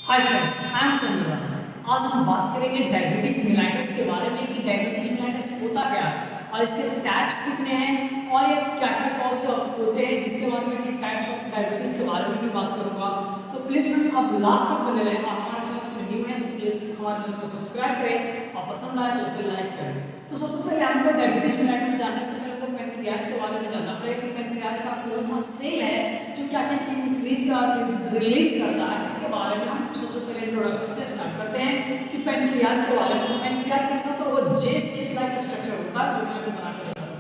Hi friends, I am Chandraraj. आज हम बात करेंगे डायबिटीज मेलाइटस के बारे में कि डायबिटीज मेलाइटस होता क्या है और इसके टाइप्स कितने हैं और ये क्या क्या कॉज होते हैं, जिसके बारे में कि टाइप्स ऑफ डायबिटीज के बारे में भी बात करूंगा। तो प्लीज फ्रेंड आप लास्ट तक बने रहें। आप हमारे चैनल से न्यू हैं तो प्लीज हमारे चैनल को सब्सक्राइब करें और पसंद आए तो उसे लाइक करें। तो सबसे पहले हमको डायबिटीज मेलाइटस जानने से पहले हमको पैनक्रियाज के बारे में जानना पड़ेगा कि पैनक्रियाज का कौन सा सेल है जो क्या चीज इंक्रीज का रिलीज करता है। इसके बारे में हम सबसे पहले इंट्रोडक्शन से स्टार्ट करते हैं कि पैनक्रियाज के बारे में। तो पैनक्रियाज कैसा होता है? वो जे शेप लाइक स्ट्रक्चर होता है जो मैं अभी बना कर रखा हूं।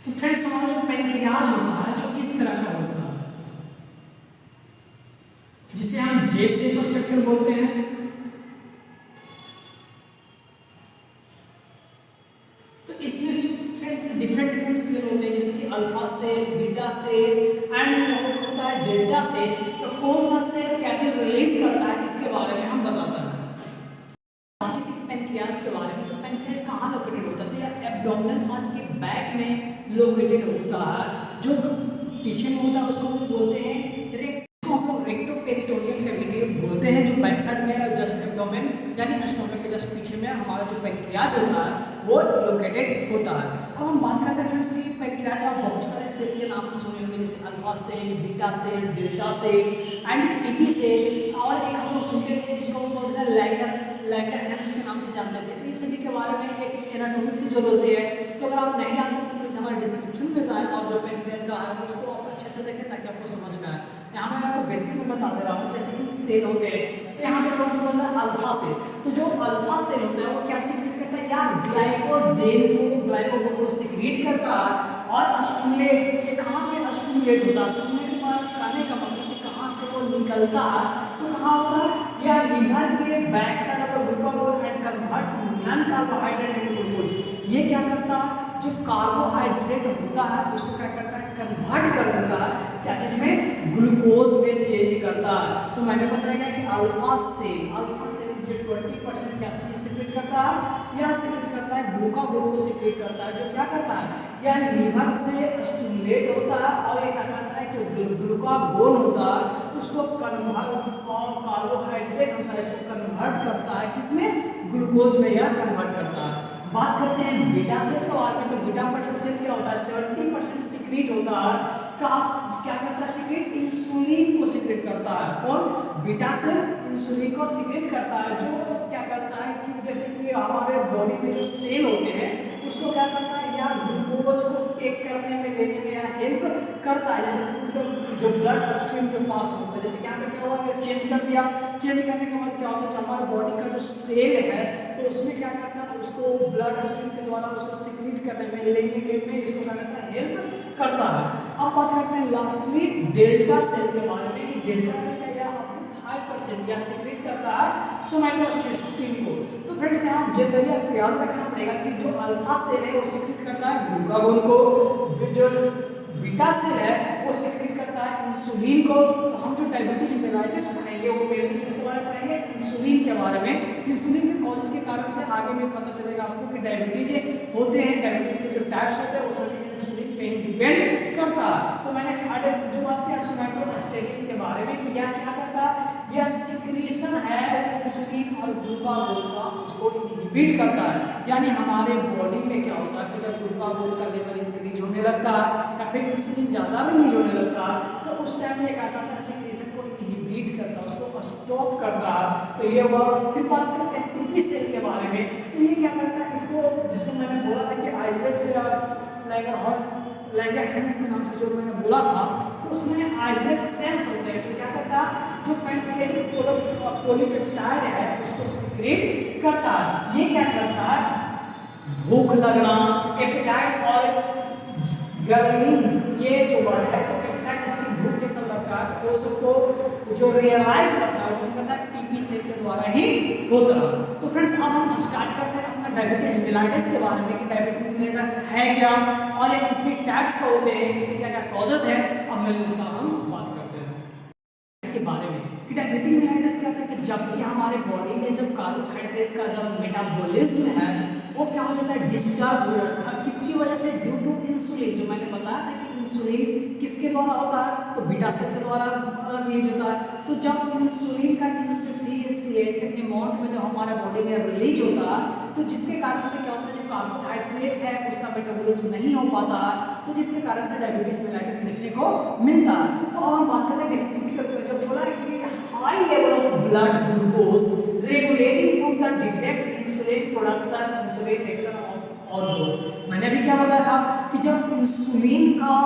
तो फ्रेंड्स हमारा जो पैनक्रियाज होता है जो इस तरह का होता है, जिसे हम जे शेप स्ट्रक्चर बोलते हैं। तो इसमें फ्रेंड्स डिफरेंट डिफरेंट सेल होते हैं, जैसे कि alpha cell, beta cell and होता है डेल्टा सेल। तो कौन सा सेल क्या चीज रिलीज करता है इसके बारे में हम बताते हैं। बाकी पैनक्रियाज के बारे में, तो पैनक्रियाज कहाँ लोकेटेड होता है? तो यह एब्डोमिनल पार्ट के बैक में लोकेटेड होता है। जो पीछे में होता है उसको हम बोलते हैं रेक्टोपेरिटोनियल कैविटी बोलते हैं, जो बैक साइड में जस्ट एब्डोमेन यानी स्टोमक के जस्ट पीछे में हमारा जो पैनक्रियाज होता है वो लोकेटेड होता है। अब हम बात करते हैं फ्रेंड्स कि पैनक्रियाज का बहुत सारे सेल के नाम सुने होंगे, जैसे alpha cell, beta cell, delta cell and PP cell. और एक हम लोग सुनते थे जिसको हम बोलते हैं लैंगरहैंस के नाम से जानते थे। तो ये सभी के बारे में एक एनाटॉमी फिजियोलॉजी है। तो अगर आप नहीं जानते तो प्लीज हमारे डिस्क्रिप्शन में जाएं और जो पैनक्रियाज का है उसको आप अच्छे से देखें ताकि आपको समझ में आए। यहाँ मैं आपको बेसिक में बता दे रहा हूँ, जैसे कि सेल होते हैं। तो यहाँ पे कौन बोलता है? Alpha cell. तो जो अल्फा सेल होता है वो क्या सीक्रेट करता है? या ग्लाइकोजेन को सीक्रेट करता है और स्टिमुलेट के कहाँ पे स्टिमुलेट होता है? स्टिमुलेट करने का मतलब कि कहाँ से वो निकलता है, तो कहाँ होता है? या लीवर के back side of the glucagon and convert non carbohydrate into glucose. ये क्या करता है? जो कार्बोहाइड्रेट होता है उसको क्या करता है? कन्वर्ट कर देता है क्या चीज में? ग्लूकोज में चेंज करता है। तो मैंने बताया कि अल्फा सेल जो 20% क्या सीक्रेट करता है? या सीक्रेट करता है ग्लूकागोन को सीक्रेट करता है, जो क्या करता है? या लीवर से स्टिमुलेट होता है और ये क्या करता है? जो ग्लूकागोन होता है उसको कन्वर्ट और कार्बोहाइड्रेट होता है इसको कन्वर्ट करता है किसमें? ग्लूकोज में या कन्वर्ट करता है। बात करते हैं बीटा सेल के बारे में। तो बीटा सेल क्या होता है? 70% सीक्रेट होता है। क्या करता है? सीक्रेट इंसुलिन को सीक्रेट करता है। कौन? बीटा सेल इंसुलिन को सीक्रेट करता है, जो क्या करता है कि जैसे कि हमारे बॉडी में जो सेल होते हैं उसको क्या करता है? या ग्लूकोज को टेक करने में लेने में या हेल्प करता है। जैसे जो ब्लड स्ट्रीम जो पास होता है, जैसे यहाँ पे क्या हुआ? चेंज कर दिया। चेंज करने के बाद क्या होता है? जो हमारे बॉडी का जो सेल है तो उसमें क्या करता है? उसको ब्लड स्ट्रीम के द्वारा उसको सीक्रेट करने में लेने के में इसको क्या करता है? हेल्प करता है। अब बात करते हैं लास्टली डेल्टा सेल के बारे में कि डेल्टा सेल क्या 5% या सीक्रेट करता है सोमैटोस्टिन को। तो फ्रेंड्स यहाँ जनरली आपको याद रखना पड़ेगा कि जो अल्फा सेल है वो सीक्रेट करता है ग्लूकागोन को, जो बीटा सेल है वो सीक्रेट करता है इंसुलिन को। तो हम जो डायबिटीज मेलाइटिस पढ़ेंगे वो मेनली किसके बारे में पढ़ेंगे? इंसुलिन के बारे में। इंसुलिन के कॉजेज के कारण से आगे में पता चलेगा आपको कि डायबिटीज होते हैं, डायबिटीज के जो टाइप्स होते हैं वो सभी इंसुलिन पे ही डिपेंड करता है। तो मैंने थर्ड जो बात किया सोमैटोस्टेटिन के बारे में कि यह क्या करता है? यह सिक्रीशन है इंसुलिन और ग्लूकागोन का, उसको इनहिबिट करता है। यानी हमारे बॉडी में क्या होता है कि जब ग्लूकागोन का लेवल इंक्रीज होने लगता है या फिर इंसुलिन ज़्यादा रिलीज होने लगता है तो उस टाइम में क्या करता है? सिक्रीशन को इनहिबिट करता है, उसको स्टॉप करता है। तो ये हुआ। फिर बात करते हैं पीपी सेल के बारे में। तो ये क्या करता है? इसको जिसको मैंने बोला था कि आइसोलेट से लैंगरहैंस के नाम से जो मैंने बोला था, तो उसमें आइसोलेट सेल्स होते हैं जो क्या करता है? जो पैनक्रियाटिक पॉलीपेप्टाइड है उसको सीक्रेट करता है। ये क्या करता है? भूख लगना, एपेटाइट और गर्लिंग्स, ये जो वर्ड है तो एपेटाइट जिसकी भूख के सब लगता है तो वो सबको जो रियलाइज करता है वो कहता है पीपी सेल के द्वारा ही होता है। तो फ्रेंड्स अब हम स्टार्ट करते हैं अपना डायबिटीज मेलाइटिस के बारे में कि डायबिटीज मेलाइटिस है क्या और ये कितनी टाइप्स का होते हैं, इसके क्या क्या कॉजेज है। अब मैं इसका हम बात डायबिटीज मेलाइटस क्या कहते हैं, जब भी हमारे बॉडी में जब कार्बोहाइड्रेट का जब मेटाबॉलिज्म है वो क्या हो जाता है, डिस्टर्ब हो जाता है। अब किसकी वजह से, ड्यू टू इंसुलिन, जो मैंने बताया था कि इंसुलिन किसके द्वारा होता है, तो बीटा सेल के द्वारा रिलीज होता है। तो जब इंसुलिन का इनसफिशिएंट अमाउंट में जब हमारे बॉडी में रिलीज होता है, तो जिसके कारण से क्या होता है, जो कार्बोहाइड्रेट है उसका मेटाबॉलिज्म नहीं हो पाता, तो जिसके कारण से डायबिटीज मेलाइटस देखने को मिलता है। तो अब हम बात करते हैं इसकी जब बोला है कि high level of blood glucose regulating from the defect insulin production, insulin action और ग्रोथ। मैंने भी क्या बताया था कि जब इंसुलिन का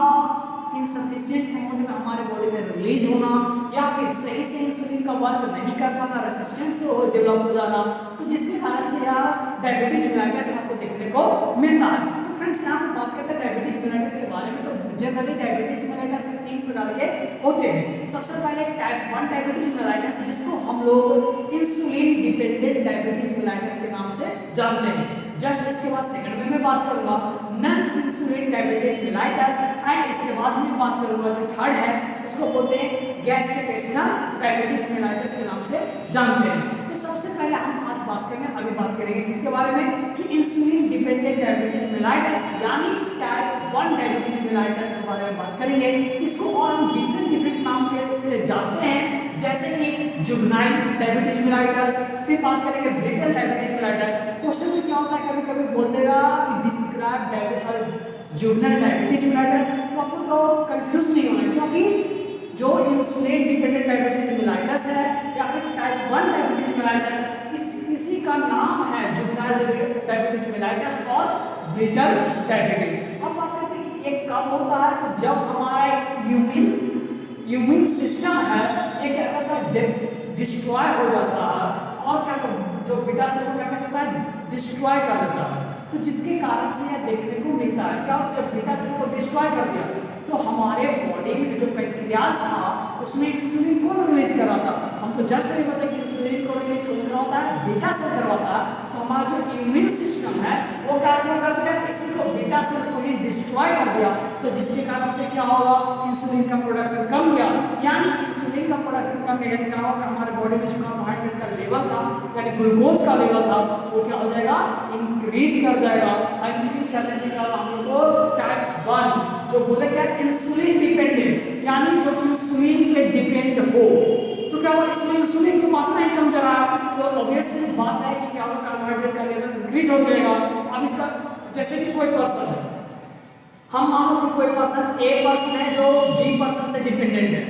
इनसफिशिएंट अमाउंट में हमारे बॉडी में रिलीज होना या फिर सही से इंसुलिन का वर्क नहीं कर पाना, रेसिस्टेंस डेवलप हो जाना, तो जिसके कारण से यह डायबिटीज मेलाइटस आपको देखने को मिलता है। तो फ्रेंड्स यहाँ पर बात करते हैं डायबिटीज मेलाइटस के बारे में। तो जनरली डायबिटीज मेलाइटस 3 प्रकार के होते हैं। सबसे पहले टाइप 1 डायबिटीज मेलाइटस, जिसको हम लोग इंसुलिन डिपेंडेंट डायबिटीज मेलाइटस के नाम से जानते हैं। जस्ट इसके बाद सेकंड में मैं बात करूंगा non insulin diabetes mellitus, and इसके बाद मैं बात करूंगा जो थर्ड है उसको बोलते हैं गैस्ट्रोइंटेस्टाइनल डायबिटीज मेलाइटस के नाम से जानते हैं। तो सबसे पहले हम आज बात करेंगे, अभी बात करेंगे किसके बारे में, कि इंसुलिन डिपेंडेंट डायबिटीज मेलाइटस यानी टाइप 1 डायबिटीज मेलाइटस के बारे में बात करेंगे। इसको और हम डिफरेंट नाम के से जानते हैं, जैसे कि जुवेनाइल डायबिटीज मेलाइटस, फिर बात करेंगे ब्रिटल डायबिटीज मेलाइटस। क्वेश्चन में क्या होता है, कभी कभी बोल देगा कि डिस्क्राइब जुवेनाइल डायबिटीज मेलाइटस, तो आपको तो कंफ्यूज नहीं होना, क्योंकि जो इंसुलिन डिपेंडेंट डायबिटीज मेलाइटस है या फिर टाइप 1 डायबिटीज मेलाइटस, इसी का नाम है जुवेनाइल डायबिटीज मेलाइटस और ब्रिटल डायबिटीज। अब बात करते हैं कि ये कब होता है, तो जब हमारा इम्यून सिस्टम है ये क्या करता है, डिस्ट्रॉय हो जाता है, और क्या जो बीटा सेल को क्या करता है, डिस्ट्रॉय कर देता है। तो जिसके कारण से यह देखने को मिलता है क्या, जब बीटा सेल को डिस्ट्रॉय कर दिया तो हमारे बॉडी में जो पैंक्रियाज था उसमें इंसुलिन कौन रिलीज कर रहा था, हम तो जस्ट नहीं पता कि इंसुलिन को रिलीज कौन करवाता है, बीटा सेल करवाता है। तो हमारा जो इम्यून सिस्टम है वो क्या कर दिया, इसी को बीटा सेल को ही डिस्ट्रॉय कर दिया, तो जिसके कारण से क्या होगा, इंसुलिन का प्रोडक्शन कम किया, यानी इंसुलिन का प्रोडक्शन कम किया, क्या होगा, हमारे बॉडी में जो कार्बोहाइड्रेट का लेवल था यानी ग्लूकोज का लेवल था वो क्या हो जाएगा, इंक्रीज कर जाएगा। इंक्रीज करने से क्या होगा, हम लोग को टाइप 1 जो बोले क्या, इंसुलिन डिपेंडेंट, यानी जो इंसुलिन पे डिपेंड हो, तो क्या होगा, इसमें इंसुलिन की मात्रा ही कम जा रहा है, तो ऑब्वियसली बात है कि क्या होगा, कार्बोहाइड्रेट का लेवल इंक्रीज हो जाएगा। अब इसका जैसे कि कोई पर्सन है, हम मानो कि कोई पर्सन ए पर्सन है जो बी पर्सन से डिपेंडेंट है,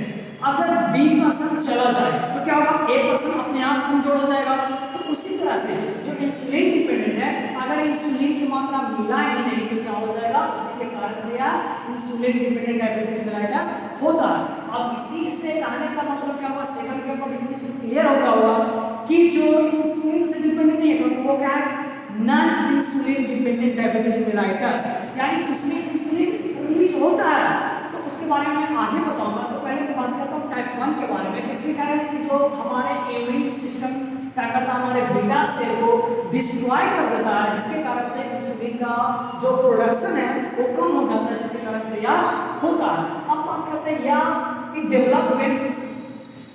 अगर बी पर्सन चला जाए तो क्या होगा, ए पर्सन अपने आप कमजोर हो जाएगा। तो उसी तरह से जो इंसुलिन डिपेंडेंट है, अगर इंसुलिन की मात्रा मिला ही नहीं तो क्या हो जाएगा, उसी के कारण से यह इंसुलिन डिपेंडेंट डायबिटीज मेलाइटस होता है। अब इसी से कहने का मतलब क्या होगा, सेकंड के ऊपर डेफिनेशन क्लियर होगा कि जो इंसुलिन से डिपेंडेंट नहीं है, क्योंकि वो क्या है, non insulin dependent diabetes mellitus, यानी उसमें इंसुलिन रिलीज होता है। तो उसके बारे में मैं आगे बताऊंगा। तो पहले तो बात करता हूँ टाइप 1 के बारे में। इसमें क्या है कि जो हमारे इम्यून सिस्टम क्या करता है, हमारे बीटा सेल को डिस्ट्रॉय कर देता है, जिसके कारण से इंसुलिन का जो प्रोडक्शन है वो कम हो जाता है, जिसके कारण से यह होता है। अब बात करते हैं यह it develop when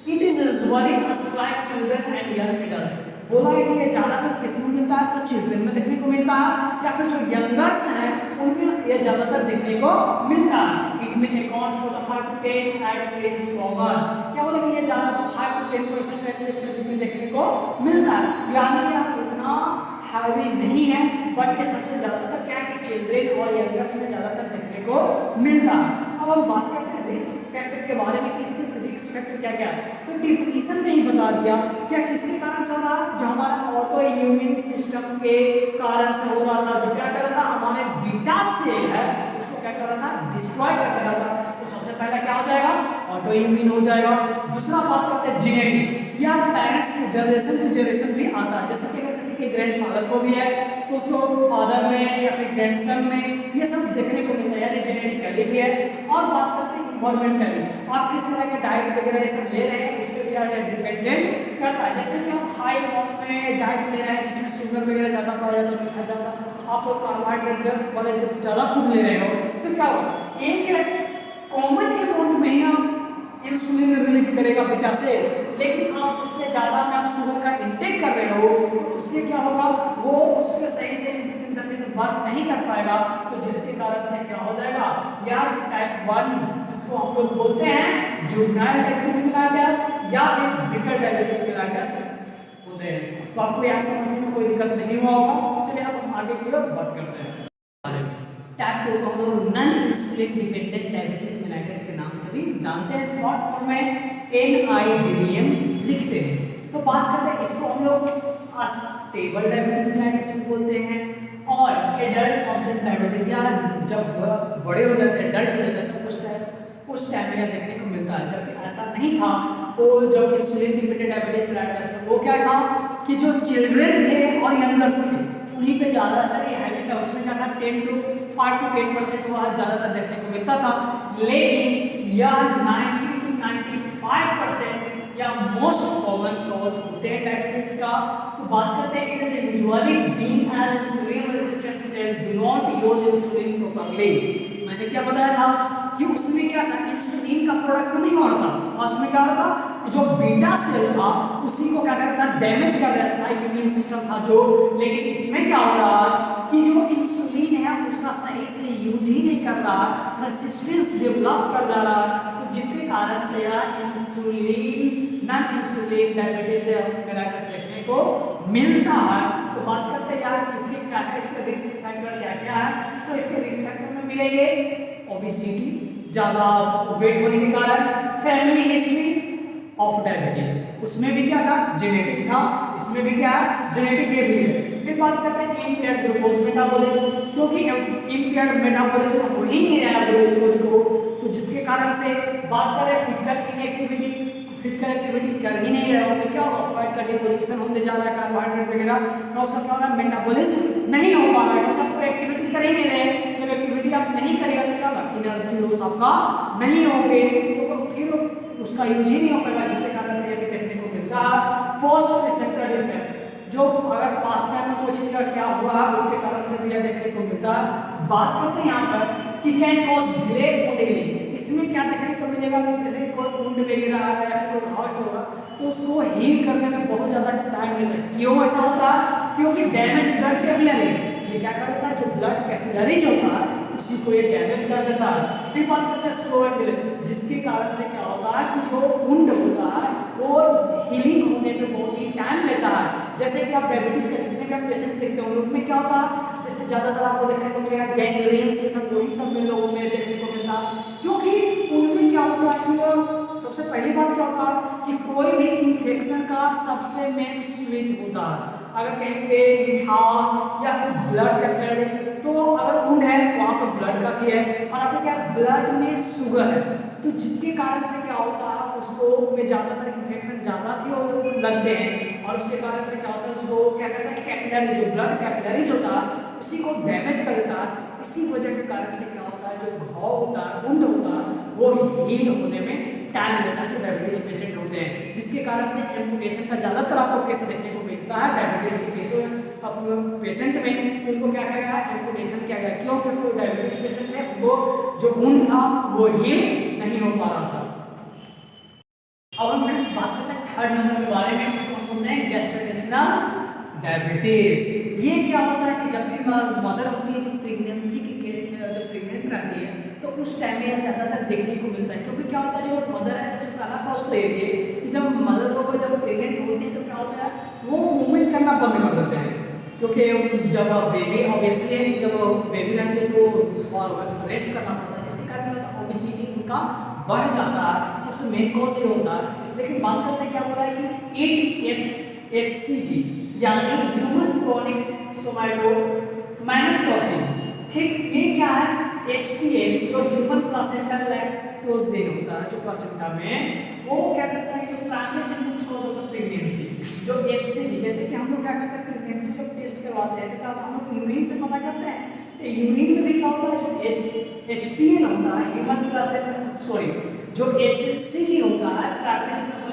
it is usually unlike children and young adults. बोला है कि ये ज्यादातर किसमें मिलता है, तो चिल्ड्रन में देखने को मिलता है, या फिर जो यंगर्स हैं उनमें ये ज्यादातर देखने को मिलता है। इट में account for the 5 to 10 at least common, क्या बोला कि ये ज्यादा 5 to 10% एट लीस्ट सभी में देखने को मिलता है, यानी यह उतना हैवी नहीं है, बट ये सबसे ज्यादातर क्या है कि चिल्ड्रन और यंगर्स में ज्यादातर देखने को मिलता है। अब हम बात करते हैं रिस्क फैक्टर के बारे में कि इसके रिस्क फैक्टर क्या क्या है। तो डिफिनीशन में ही बता दिया क्या किसके कारण से हो रहा, जो हमारा ऑटो इम्यून सिस्टम के कारण से हो रहा था, जो क्या कर रहा था, हमारे बीटा सेल है उसको क्या कर रहा था, डिस्ट्रॉय कर रहा था। तो सबसे पहला क्या हो जाएगा, ऑटो इम्यून हो जाएगा। दूसरा बात करते हैं जेनेटिक, या पेरेंट्स जनरेशन टू जनरेशन भी आता है, जैसे कि अगर किसी के ग्रैंडफादर को भी है तो उसको फादर में या फिर ग्रैंडसन में ये सब देखने को मिलता है, यानी जेनेटिकली भी है। और बात करते हैं इन्वायरमेंटली, आप किस तरह के डाइट वगैरह ये सब ले रहे हैं उस पर भी डिपेंडेंट करता है। जैसे कि हम हाई अमाउंट में डाइट ले रहे हैं जिसमें शुगर वगैरह ज़्यादा पाया जाता है, मीठा ज़्यादा, आप कार्बोहाइड्रेट वाले जब ज़्यादा फूड ले रहे हो तो क्या हो, एक कॉमन अमाउंट में ही ना इंसुलिन रिलीज करेगा बीटा से, लेकिन आप उससे ज़्यादा में आप शुगर का इंटेक कर रहे हो तो उससे क्या होगा, वो उस पर सही से इंसुलिन सर्किट वर्क नहीं कर पाएगा, तो जिसके कारण से क्या हो जाएगा, यार टाइप 1 जिसको हम लोग बोलते हैं जुवेनाइल डायबिटीज मेलाइटस या फिर ब्रिटल डायबिटीज मेलाइटस होते हैं। तो आपको यहाँ समझने में कोई दिक्कत नहीं हुआ होगा। चलिए अब हम आगे की ओर बात करते हैं। टाइप 2 को हम लोग non insulin dependent diabetes mellitus के नाम से भी जानते हैं, शॉर्ट फॉर्म में NIDDM लिखते हैं। तो बात करते हैं इसको हम लोग स्टेबल डायबिटीज मेलाइटस भी बोलते हैं और एडल्ट ऑनसेट डायबिटीज, या जब बड़े हो जाते हैं, एडल्ट हो जाते हैं, तो उस टाइम में देखने को मिलता है। जबकि ऐसा नहीं था, तो जब इंसुलिन डिपेंडेंट डायबिटीज मेलाइटस में वो क्या था कि जो चिल्ड्रन थे और यंगर्स थे उन्हीं पे ज़्यादातर ये हैबिट है। उसमें क्या था 5 to 10% वह ज़्यादातर देखने को मिलता था, लेकिन यह 90 to 95% या मोस्ट कॉमन कॉज होते हैं डायबिटीज का। तो बात करते हैं, it is usually being as insulin resistant cell do not use insulin properly. मैंने क्या बताया था कि उसमें क्या था, इंसुलिन का प्रोडक्शन नहीं हो रहा था। फर्स्ट में क्या हो रहा था, जो बीटा सेल था उसी को क्या करता था, डैमेज कर रहा था, इम्यून सिस्टम था जो। लेकिन इसमें क्या हो रहा है कि जो इंसुलिन है उसका सही से यूज ही नहीं कर रहा, रेसिस्टेंस डेवलप कर जा रहा है, तो जिसके कारण से insulin non insulin diabetes mellitus देखने को मिलता है। तो बात करते हैं यार किसके क्या है, इसके रिस्क फैक्टर क्या क्या है। तो इसके रिस्क फैक्टर में मिलेंगे ओबेसिटी, ज़्यादा वेट होने के कारण, फैमिली हिस्ट्री ऑफ डायबिटीज, उसमें भी क्या था, जेनेटिक था, इसमें भी क्या है, जेनेटिक ये भी है। फिर बात करते हैं इम्पेयर्ड ग्लूकोज मेटाबॉलिज्म, क्योंकि इम्पेयर्ड मेटाबॉलिज्म हो ही नहीं रहा है ग्लूकोज को, तो जिसके कारण से बात करें फिजिकल इनएक्टिविटी, फिजिकल एक्टिविटी कर ही नहीं रहे हो तो क्या होगा, फैट का डिपोजिशन होते जा रहा है, कार्बोहाइड्रेट वगैरह का उसका क्या हो रहा है, मेटाबॉलिज्म नहीं हो पा रहा है, क्योंकि आपको एक्टिविटी कर ही नहीं रहे। जब एक्टिविटी आप नहीं करेगा तो क्या होगा, एनर्जी लॉस आपका नहीं होंगे, तो फिर उसका यूज ही नहीं हो पाएगा, जिसके कारण से ये देखने को मिलता है पोस्ट रिसेप्टर इफेक्ट। जो अगर पास्ट टाइम में कोई चीज का क्या हुआ है उसके कारण से भी देखने को मिलता है। बात करते हैं यहाँ पर कि can cause delay wound healing, इसमें क्या देखने को मिलेगा कि जैसे कोई वुंड वगैरह आ गया, कोई घाव से होगा तो उसको हील करने में बहुत ज़्यादा टाइम लगता है। क्यों ऐसा होता है, क्योंकि डैमेज ब्लड कैपिलरीज, ये क्या कर देता है, जो ब्लड कैपिलरीज होता है उसी को ये डैमेज कर देता है। फिर बात करते हैं स्लो डिले, जिसके कारण से क्या होता है कि जो वुंड होता है वो हीलिंग होने में बहुत ही टाइम लेता है। जैसे कि आप डायबिटीज का जितने भी आप पेशेंट देखते होंगे उसमें क्या होता है, जैसे ज़्यादातर आपको देखने को मिलेगा गैंग्रीन से सब वही सब में लोगों में देखने को मिलता है, क्योंकि उनमें क्या होता है कि सबसे पहली बात क्या होता है कि कोई भी इन्फेक्शन का सबसे मेन स्वीट होता है। अगर कहीं पे मिठास या फिर ब्लड कैपिलरीज, तो अगर वुंड है वहाँ पर ब्लड का भी है और आपको क्या ब्लड में शुगर है, तो जिसके कारण से क्या होता है उसको में ज़्यादातर इन्फेक्शन ज़्यादा थी और लगते हैं, और उसके कारण से क्या होता है सो क्या कहते हैं कैपिलरी, जो ब्लड कैपिलरीज होता है उसी को डैमेज कर देता है। इसी वजह के कारण से क्या होता है, जो घाव होता है, वुंड होता है, वो हील होने में टाइम लेता है जो डायबिटीज पेशेंट होते हैं, जिसके कारण से एम्पुटेशन का ज़्यादातर आपको केस देखने को मिलता है डायबिटीज के केसों पेशेंट में। उनको क्या करेगा, एम्पुटेशन किया गया, क्यों, क्योंकि डायबिटीज पेशेंट है वो जो वुंड था वो हील नहीं हो पा रहा था। अब हम फ्रेंड्स बात करते हैं थर्ड नंबर के बारे में, उसको हम बोलते हैं गैस्ट्रोइंटेस्टाइनल डायबिटीज। ये क्या होता है कि जब भी मदर होती है जो प्रेगनेंसी के केस में जब प्रेग्नेंट रहती है तो उस टाइम में ज़्यादातर देखने को मिलता है, क्योंकि क्या होता है जो मदर है सबसे पहला कॉज तो ये है कि जब मदर लोग जब प्रेग्नेंट होती है तो क्या होता है वो मूवमेंट करना बंद कर देते हैं, क्योंकि जब बेबी ऑब्वियसली है जब बेबी रहती है तो और रेस्ट करना पड़ता है, जिसके कारण ओबेसिटी उनका बढ़ जाता है, सबसे मेन कॉज ये होता है। लेकिन बात करते हैं क्या बोला है कि ईट HCG यानी ह्यूमन क्रोनिक सोमैटोट्रोफी, ठीक ये क्या है, HPL जो ह्यूमन प्लासेंटल लैक्टोजेन होता है जो प्लासेंटा में, वो क्या करता है जो प्राइमरी सिम्टम्स कॉज होता है प्रेगनेंसी, जो HCG जैसे कि हम लोग क्या करते हैं प्रेगनेंसी जब टेस्ट करवाते हैं तो क्या होता है हम लोग यूरिन से पता करते हैं, तो यूरिन में भी क्या होता है जो HPL होता है ह्यूमन प्लासेंटा सॉरी जो HCG होता है प्राइमरी सिम्टम्स,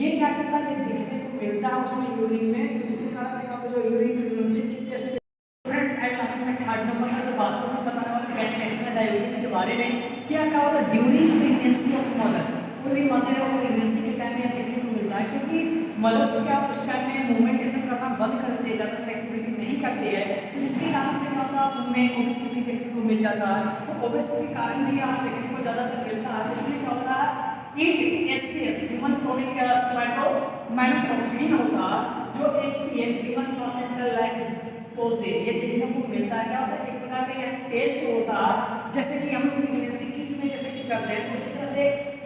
ये क्या करता है ये दिखने को मिलता है उसमें यूरिन में, तो जिसके कारण से क्या होता है जो urine frequency test. Friends at last में थर्ड नंबर का जो बात करूँ बताने वाला गैस्ट्रोइंटेस्टाइनल डायबिटीज के बारे में, क्या क्या होता है ड्यूरिंग प्रेगनेंसी ऑफ मदर, कोई भी मदर है प्रेगनेंसी के टाइम में देखने को मिलता है मदर्स क्या उस टाइम में मूवमेंटेशन करना बंद कर देते हैं, ज़्यादातर एक्टिविटी नहीं करते हैं, तो जिसके कारण से क्या होता है उनमें ओबेसिटी देखने को मिल जाता है। तो ओबेसिटी के कारण भी यहाँ देखने को ज़्यादातर मिलता है। इसलिए क्या होता है HCS ह्यूमन क्रोनिक स्पाइरोमेटोफिन होता है, जो HPL ह्यूमन प्लेसेंटल लैक्टोज ये देखने को मिलता है। क्या होता है एक प्रकार का यह टेस्ट होता है, जैसे कि हम प्रेगनेंसी किट में जैसे कि करते हैं, तो उसी तरह से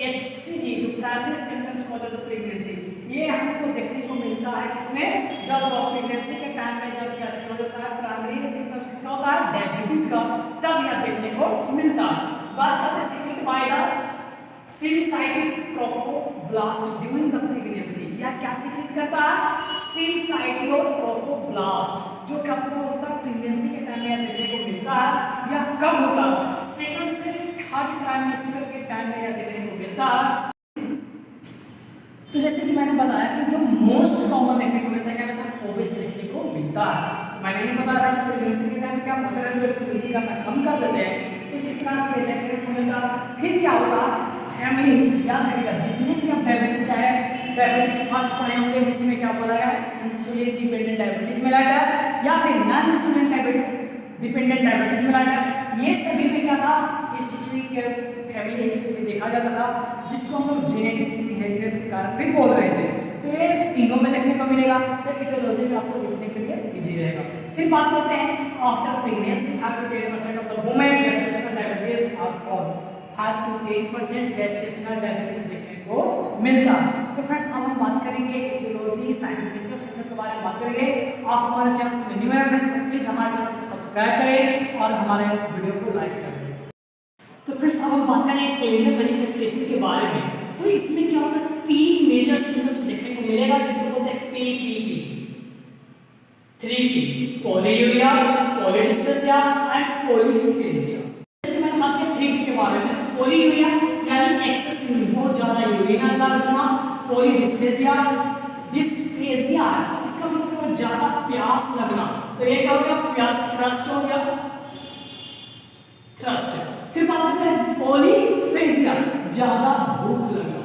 HCG जो प्राइमरी सिम्टम्स मौजूद है प्रेगनेंसी, ये हमको देखने को मिलता है किसमें, जब प्रेगनेंसी के टाइम में जब क्या चीज हो जाता है प्राइमरी सिम्टम्स किसका होता है डायबिटीज का, तब यह देखने को मिलता है। बात करते हैं secrete by the syncytiotrophoblast during the pregnancy, यह क्या सीक्रेट करता है सिनसाइटिक ट्रोफोब्लास्ट, जो कब को होता है प्रेगनेंसी के टाइम में देखने को मिलता है। यह कब होता है सेकंड से थर्ड ट्राइमेस्टर के टाइम में यह देखने को मिलता है। तो जैसे कि मैंने बताया कि जो मोस्ट कॉमन देखने को मिलता है क्या कहता है ओबेस देखने को मिलता है। तो मैंने ये बताया था कि प्रेगनेंसी के टाइम में क्या मदर है जो एक्टिविटी करना कम कर देते हैं, तो जिस तरह से देखने को मिलता है। फिर क्या होगा फैमिली हिस्ट्री याद रखिएगा, जितने भी आप डायबिटीज चाहे डायबिटीज फर्स्ट पढ़े होंगे जिसमें क्या बोला गया इंसुलिन डिपेंडेंट डायबिटीज मेलाइटस या फिर non insulin dependent diabetes mellitus, ये सभी में क्या था हिस्ट्री के फैमिली हिस्ट्री में देखा जाता था, जिसको हम लोग जेनेटिक इनहेरिटेंस के कारण भी बोल रहे थे। तो ये तीनों में देखने को मिलेगा, तो इटियोलॉजी में आपको देखने के लिए इजी रहेगा। फिर बात करते हैं after pregnancy 5-10% of the women gestational diabetes are for 5 to 10% gestational diabetes देखने को मिलता है। तो फ्रेंड्स अब हम बात करेंगे एटियोलॉजी साइन एंड सिम्टम्स के बारे में बात करेंगे। आप हमारे चैनल में न्यू है फ्रेंड्स तो प्लीज हमारे चैनल को सब्सक्राइब करें और हमारे वीडियो को लाइक करें। तो फ्रेंड्स अब हम बात करेंगे क्लिनिकल मैनिफेस्टेशन के बारे में। तो इसमें क्या होता है 3 मेजर सिम्टम्स देखने को मिलेगा, जिसको बोलते हैं PPP 3P polyuria, polydipsia and polyphagia. जैसे मैंने बात की 3P के बारे में, पॉलीयूरिया यानी एक्सेस यूरिन बहुत ज्यादा यूरिन लगना, पॉलीडिस्पेसिया डिस्पेसिया इसका मतलब बहुत ज्यादा प्यास लगना, तो ये क्या हो गया प्यास थ्रस्ट हो गया थ्रस्ट। फिर बात करते हैं पॉलीफेजिया ज्यादा भूख लगना।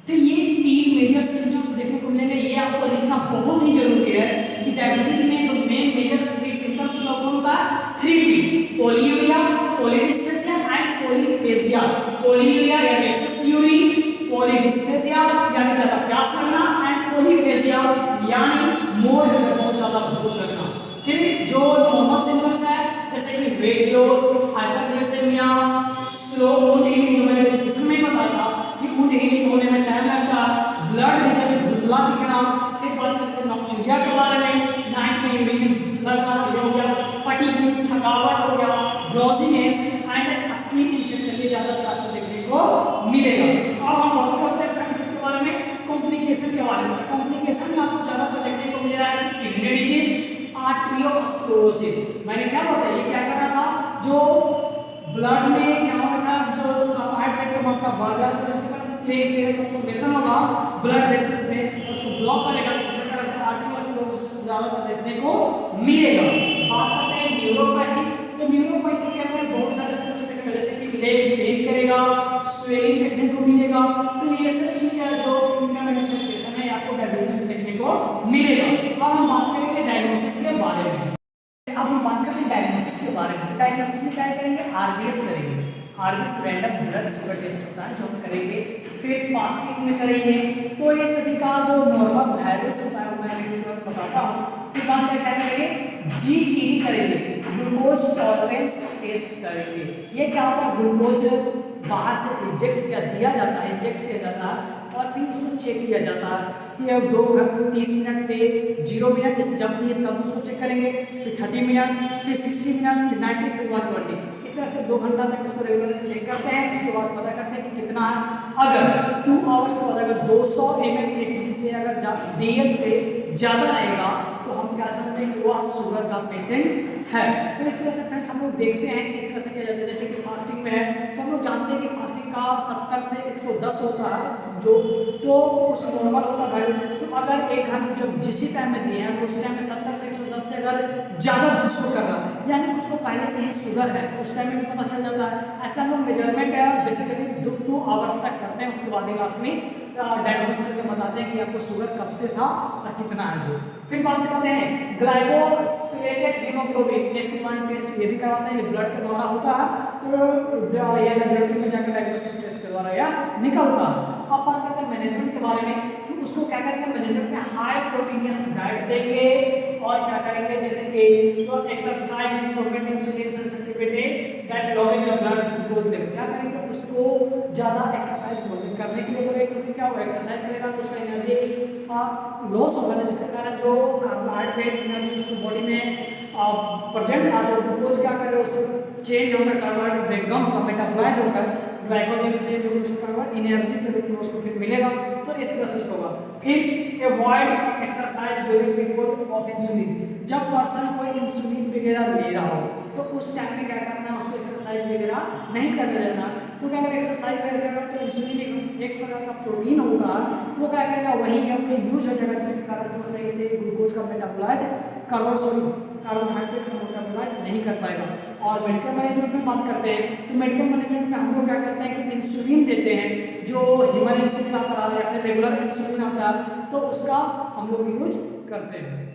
तो ये 3 मेजर सिम्टम्स देखने को मिलेंगे, ये आपको लिखना बहुत ही जरूरी है कि डायबिटीज में जो मेन मेजर 3 सिम्टम्स कौन होता है 3P polyuria, polydipsia and polyphagia. Polyuria यानी एक्सेस यूरिन, पॉलीडिस्पेसिया यानी ज्यादा प्यास लगना एंड पॉलीफेजिया यानी मोर बहुत ज्यादा भूख लगना। फिर जो नॉर्मल सिम्टम्स है जैसे कि weight loss, hyperglycaemia, slow mood healing, जो मैंने डिस्कशन में बताया था कि मूड हीलिंग होने में टाइम लगता है, ब्लड प्रेशर धुंधला दिखना। फिर बात करते हैं नॉक्चुरिया के बारे में, नाइट में यूरिन लगना ये हो गया, फटीग थकावट हो गया, ड्रॉजीनेस एंड स्किन इन्फेक्शन ये ज्यादातर आपको देखने को मिलेगा। अब हम बात करते हैं फ्रेंड्स के बारे में कॉम्प्लिकेशन के बारे में। कॉम्प्लिकेशन में आपको ज्यादातर देखने को मिलेगा किडनी डिजीज, आर्टेरियोस्क्लेरोसिस। मैंने क्या बताया ये क्या कर रहा था जो ब्लड में क्या हो रहा था जो कार्बोहाइड्रेट का मात्रा बढ़ जा रहा था, जिसके कारण प्लेट का फॉर्मेशन होगा ब्लड वेसल्स में, उसको ब्लॉक करेगा, जिसके कारण से आर्टेरियोस्क्लेरोसिस ज्यादा देखने को मिलेगा। बात करते हैं न्यूरोपैथी। तो न्यूरोपैथी के अंदर बहुत सारे सिम्टम्स देखने को जैसे कि लेग पेन करेगा, स्वेलिंग देखने को मिलेगा। तो ये सब चीजें जो क्लिनिकल मैनिफेस्टेशन है आपको डायबिटीज में देखने को मिलेगा। अब हम बात करेंगे डायग्नोसिस के बारे में। अब हम बात करते हैं डायग्नोसिस के बारे में। डायग्नोसिस में क्या करेंगे आरबीएस करेंगे, RBS random blood sugar test होता है जो हम करेंगे। फिर फास्टिंग में करेंगे, तो ये सभी का जो नॉर्मल वैल्यूज होता है मैं तुरंत बताता हूँ। फिर बात क्या करेंगे जीटीडी करेंगे, ग्लूकोज टॉलरेंस टेस्ट करेंगे। ये क्या होता है ग्लूकोज बाहर से इंजेक्ट किया दिया जाता है, इंजेक्ट किया जाता है और फिर उसको चेक किया जाता है कि अब 2:30 मिनट पे 0 मिनट जैसे जब दिए तब उसको चेक करेंगे, फिर 30 मिनट, फिर 60 मिनट, फिर 90, फिर 120। इस तरह से 2 घंटा तक इसको रेगुलर चेक करते हैं। उसके बाद पता करते हैं कि कितना है। अगर 2 आवर्स के बाद अगर 200 ml HG से अगर DL से ज़्यादा रहेगा तो हम क्या बता सकते हैं कि वह शुगर का पेशेंट है। तो इस तरह से फ्रेंड्स हम लोग देखते हैं किस तरह से किया जाता है। जैसे कि फास्टिंग में है तो हम लोग जानते हैं कि फास्टिंग का 70 से 110 होता है जो, तो उस नॉर्मल होता है। तो अगर एक घंटे जब जिस टाइम में दिए हैं अगर उस टाइम में 70 से 110 से अगर ज़्यादा शुगर कर रहा है यानी उसको पहले से ही शुगर है, उस टाइम में भी पता चल जाता है। ऐसा हम लोग मेजरमेंट है बेसिकली 2 आवर्स तक करते हैं, उसके बाद ही लास्ट में डायग्नोस करके बताते हैं कि आपको शुगर कब से था और कितना है जो। फिर बात करते हैं ग्लाइकोसिलेटेड हीमोग्लोबिन AC1 टेस्ट, ये भी करवाते हैं, ये ब्लड के द्वारा होता है। तो ये लेबोरेटरी में जाकर डायग्नोसिस टेस्ट के द्वारा यह निकलता है। अब बात करते हैं मैनेजमेंट के बारे में, तो उसको क्या करेंगे मैनेजमेंट में हाई प्रोटीनियस डाइट देंगे और क्या करेंगे जैसे कि exercise improvement insulin sensitivity that lowering the blood glucose level, क्या करेंगे उसको ज़्यादा एक्सरसाइज करने के लिए बोले, क्योंकि क्या वो एक्सरसाइज करेगा तो उसका एनर्जी लॉस होगा ना, जिसके कारण जो कार्बोहाइड्रेट एनर्जी उसको बॉडी में प्रेजेंट था तो ग्लूकोज क्या करे उससे चेंज होकर कार्बोहाइड्रेट ब्रेकडाउन होगा, मेटाबोलाइज होकर ग्लाइकोजन में चेंज होकर उसको क्या एनर्जी के रूप में उसको फिर मिलेगा। तो इस तरह से होगा। फिर avoid exercise during period of insulin, जब पर्सन कोई इंसुलिन वगैरह ले रहा हो तो उस टाइम में क्या करना है उसको एक्सरसाइज वगैरह नहीं करने देना, क्योंकि अगर एक्सरसाइज करेगा तो इंसुलिन एक प्रकार का प्रोटीन होगा वो क्या करेगा वहीं आपके यूज हो जाएगा, जिसके कारण से सही से ग्लूकोज का मेटाबोलाइज कार्बोहाइड्रेट का मेटाबोलाइज नहीं कर पाएगा। और मेडिकल मैनेजमेंट में बात करते हैं तो मेडिकल मैनेजमेंट में हम लोग क्या करते हैं कि इंसुलिन देते हैं, जो ह्यूमन इंसुलिन आता है या फिर रेगुलर इंसुलिन आता है तो उसका हम लोग यूज करते हैं।